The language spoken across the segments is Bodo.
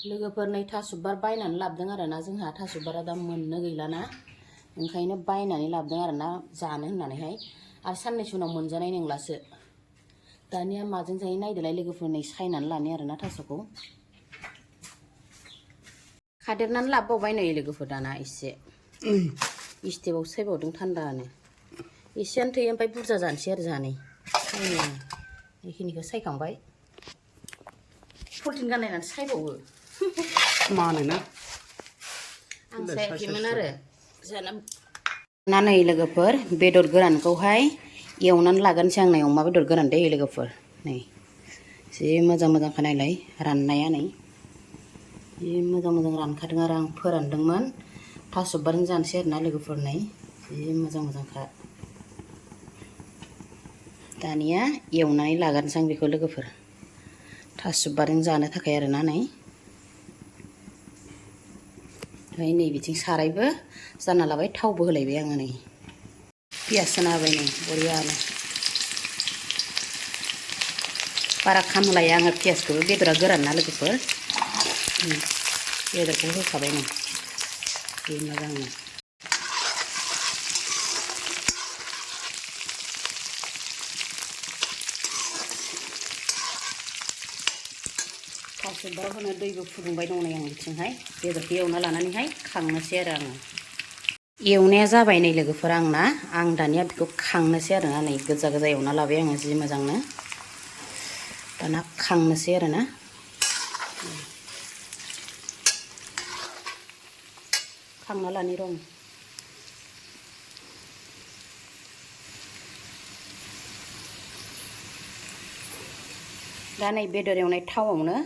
लोगोफोर नै थास' बिबार बायनानै लाबोदों आरोना जोंहा थास' बिबारा दा मोननो गैलाना ओंखायनो बायनानै लाबोदों आरोना जानो होननानैहाय आरो साननैसो उनाव मोनजानाय नंलासो दानिया माजों जायो नायदोलाय लोगोफोर नै सायनानै लानि आरोना थास'खौ खादेरनानै लाबोबावबाय नै लोगोफोर दाना एसे इस्टेबाव सायबावदों थान्दानो एसेयानो थैयो ओमफ्राय बुरजा जानोसै आरो जानै बेखिनिखौ सायखांबाय पलिटिन गानलायनानै सायबावो मानोना आं सायाखैमोन आरो जाना नै लोगोफोर बेदर गोरानखौहाय एवनानै लागोनसै आं नै अमा बेदर गोरान दै लोगोफोर नै जि मोजां मोजांखा नायलाय राननाया नै जि मोजां मोजां रानखादों आरो आं फोरानदोंमोन थास' बिबारजों जानोसै आरोना लोगोफोर नै जि मोजां मोजांखा दानिया एवनानै लागोनसै आं बेखौ लोगोफोर थास' बिबारजों जानो थाखाय आरोना नै ओमफ्राय नै बिथिं सारायबो जानना लाबाय थावबो होलायबाय आङो नै पियास होना होबाय नै बरियानो बारा खामहोलाया आङो पियासखौबो बेदरा गोरान ना लोगोफोर बेदरखौ होखाबाय नै जि मोजांनो थास' बिबाराव होनो दैबो फुदुंबाय दं नै आं बिथिंहाय बेदरखौ एवना लानानैहाय खांनोसै आरो आङो एवनाया जाबाय नै लोगोफोर आंना आं दानिया बेखौ खांनोसै आरोना नै गोजा गोजा एवना लाबाय आङो जि मोजांनो दाना खांनोसै आरोना खांना लानि रं दा नै बेदर एवनाय थावआवनो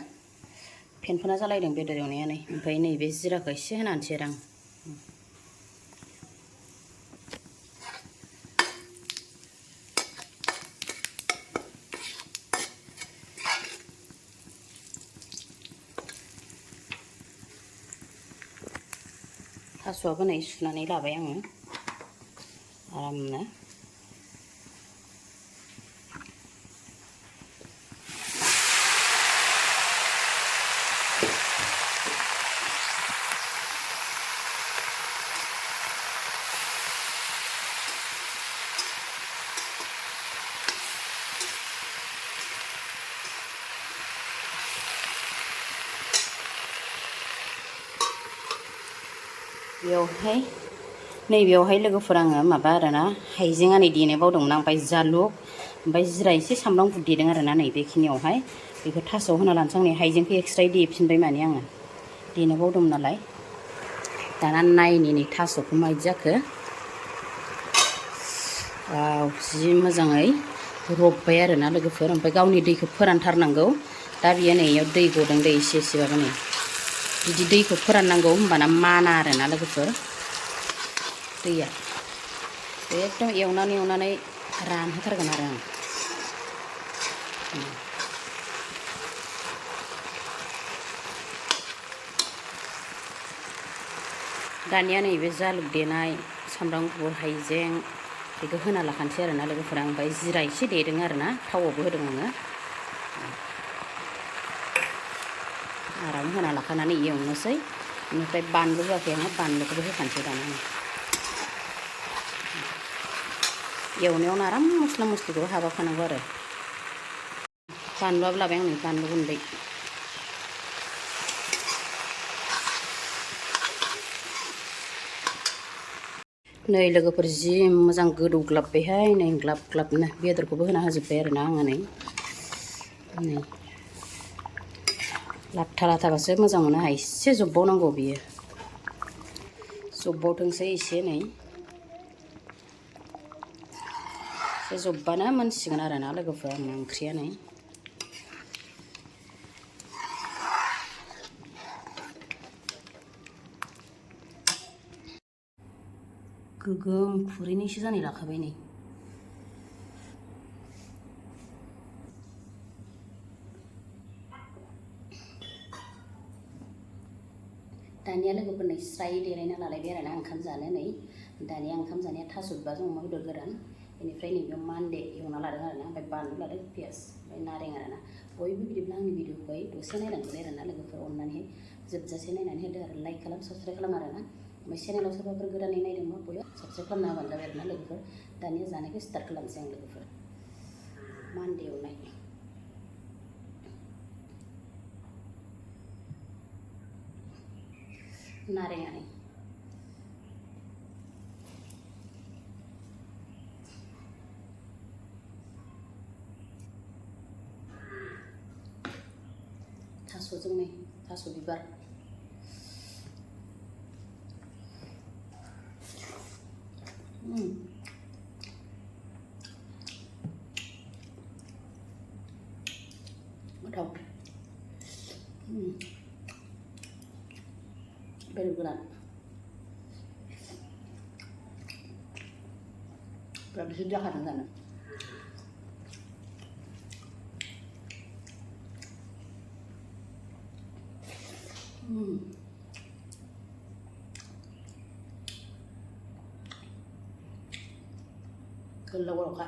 फेनफोना जालायदों बेदर एवनाया नै ओमफ्राय नैबे जिराखौ एसे होनानैसै आरो आं थास'आबो नै सुनानै लाबाय आङो आरामनो बेयावहाय नैबेयावहाय लोगोफोर आङो माबा आरोना हाइजें आनै देनो बावदोंमोन आं ओमफ्राय जालुक ओमफ्राय जिरा एसे सामब्राम गुफुर देदों आरोना नै बेखिनियावहाय बेखौ थास'आव होना लानोसै आं नै हाइजेंखौ एक्सट्रायै देफिनबाय माने आङो देनो बावदोंमोन नालाय दाना नायनि नै थास'खौ माबायदि जाखो वाव जि मोजाङै रबबाय आरोना लोगोफोर ओमफ्राय गावनि दैखौ फोरानथारनांगौ दा बियो नै इयाव दै गदों दै एसे एसेबाबो नै बिदि दैखौ फोराननांगौ होमबाना माना आरोना लोगोफोर दैया एकदम एवनानै रानहोथारगोन आरो आं दानिया नैबे जालुक देनाय सामब्राम गुफुर हाइजें बेखौ होना लाखानोसै आरोना लोगोफोरा ओमफ्राय जिरा एसे देदों आरोना थावआवबो होदों आङो आराम होना लाखानानै एवनोसै बेनिफ्राय बानलु होआखै आङो बानलुखौबो होखानोसै दाना आं एवनायावनो आराम मस्ला मस्लिखौ हाबाखानांगौ आरो बानलुआबो लाबाय आं नै बानलु गुन्दै नै लोगोफोर जि मोजां गोदौग्लाबबायहाय नै ग्लाब ग्लाबनो बेदरखौबो होना होजोब्बाय आरोना आङो नै लाथा लाथाबासो मोजां मोनो आंहा एसे जब्बावनांगौ बियो जब्बावथोंसै एसे नै एसे जब्बानो मोनसिगोन आरोना लोगोफोर आंना ओंख्रिया नै गोगोम खुरैनैसो जानाय लाखाबाय नै दानिया लोगोफोर नै स्राय देलायना लालायबाय आरोना ओंखाम जानो नै दानिया ओंखाम जानाया थास' बिबारजों अमा बेदर गोरान बेनिफ्राय नैबेयाव मान्दे एवना लादों आरोना ओमफ्राय बानलु लादों पियास ओमफ्राय नारें आरोना बयबो बिदिब्ला आंनि भिडिअखौहाय दसे नायलांदोलाय आरोना लोगोफोर अननानैहाय जोबजासे नायनानै होदो आरो लाइक खालाम साबस्क्राइब खालाम आरो ना ओमफ्राय चेनेलाव सोरबाफोर गोदानै नायदोंबा बयबो साबस्क्राइब खालामना होबानो जाबाय आरो ना लोगोफोर दानिया जानायखौ स्टार्ट खालामसै आं लोगोफोर मान्दे एवनाय नारेंआनि थास'जों नै थास' बिबार गोथाव बेदर गोरान बिराद बिसोर जाखादों जानो गोलाव गोलावखा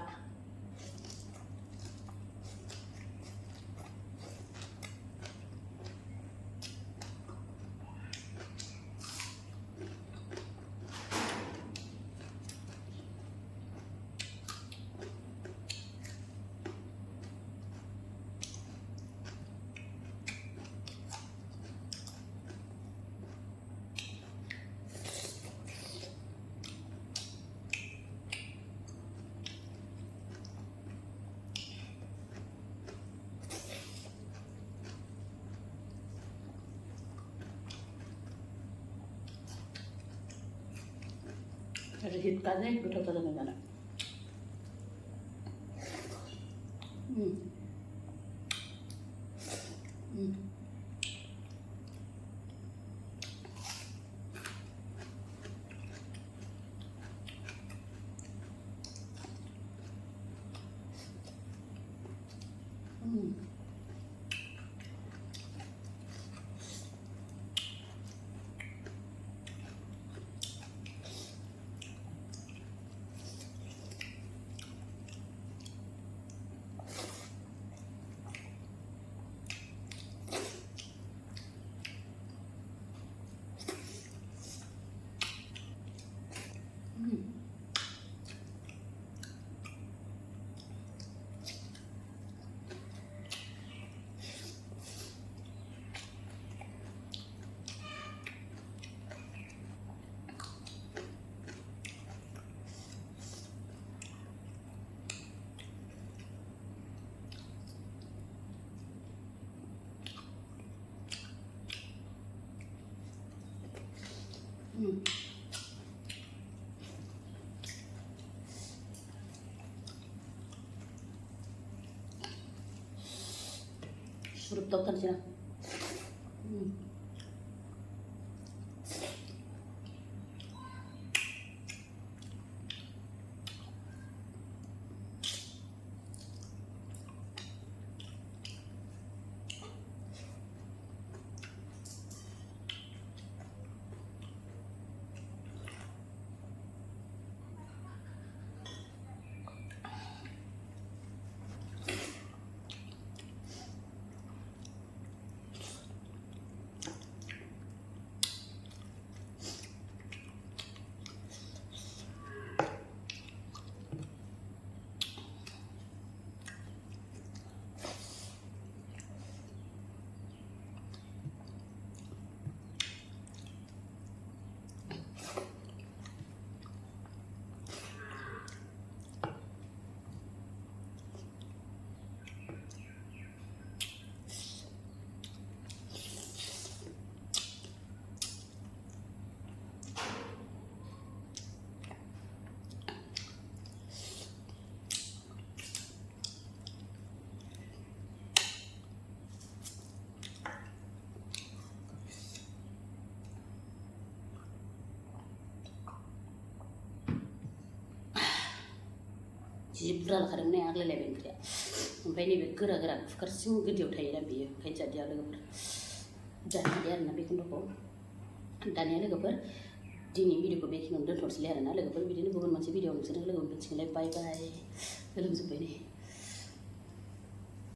Ada hitkannya gothao जादों जानो surup tautan sih जि बुरजा लाखादोंमोन आग्लायलायबाय ओंख्रिया ओमफ्राय नैबे गोरा गोरा कुकारसिम गोदियाव थायोना बेयो ओंखायनो जादिया लोगोफोर जादिया आरोना बे खन्द'खौ दानिया लोगोफोर दिनै भिडिअखौ बेखिनियावनो दोनथ'नोसैलाय आरोना लोगोफोर बिदिनो गुबुन मोनसे भिडिअ नोंसोरजों लोगो मोनफिनसिगोनलाय बाय बाय गोलोमजोब्बाय नै